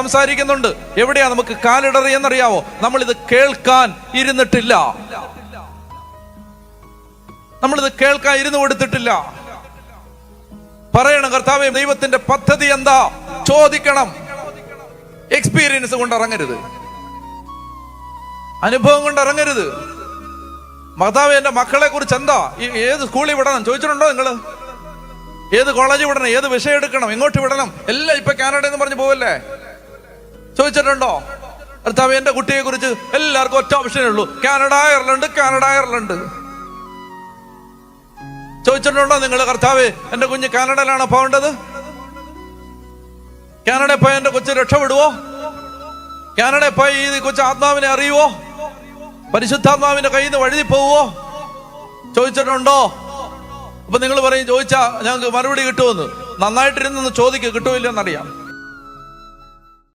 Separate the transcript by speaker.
Speaker 1: സംസാരിക്കുന്നുണ്ട്. എവിടെയാ നമുക്ക് കാലിടറിയെന്നറിയാവോ? നമ്മളിത് കേൾക്കാൻ ഇരുന്നിട്ടില്ല. നമ്മളിത് കേൾക്കാൻ ഇരുന്ന് കൊടുത്തിട്ടില്ല. പറയണം, കർത്താവേ ദൈവത്തിന്റെ പദ്ധതി എന്താ ചോദിക്കണം. എക്സ്പീരിയൻസ് കൊണ്ട് ഇറങ്ങരുത്, അനുഭവം കൊണ്ട് ഇറങ്ങരുത്. കർത്താവേ എന്റെ മക്കളെ കുറിച്ച് എന്താ, ഏത് സ്കൂളിൽ വിടണം ചോദിച്ചിട്ടുണ്ടോ നിങ്ങള്? ഏത് കോളേജിൽ വിടണം, ഏത് വിഷയം എടുക്കണം, എങ്ങോട്ട് വിടണം, എല്ലാം ഇപ്പൊ കാനഡ എന്ന് പറഞ്ഞു പോവല്ലേ? ചോദിച്ചിട്ടുണ്ടോ? കർത്താവേ എന്റെ കുട്ടിയെ കുറിച്ച് എല്ലാവർക്കും ഒറ്റ ഓപ്ഷനേ ഉള്ളൂ, കാനഡ അയർലൻഡ്, കാനഡ അയർലൻഡ്. ചോദിച്ചിട്ടുണ്ടോ നിങ്ങൾ, കർത്താവേ എന്റെ കുഞ്ഞ് കാനഡയിലാണോ പോകേണ്ടത്? കാനഡയിൽ പോയി എന്റെ കൊച്ചു രക്ഷപ്പെടുവോ? കാനഡയിൽ പോയി ഈ കൊച്ചു ആത്മാവിനെ അറിയുവോ? പരിശുദ്ധാത്മാവിന്റെ കയ്യിൽ നിന്ന് വഴുതി പോവോ? ചോദിച്ചിട്ടുണ്ടോ? അപ്പൊ നിങ്ങൾ പറയും ചോദിച്ചാ ഞങ്ങൾക്ക് മറുപടി കിട്ടുമെന്ന്. നന്നായിട്ടിരുന്നൊന്ന് ചോദിക്കുക, കിട്ടുമില്ലെന്നറിയാം.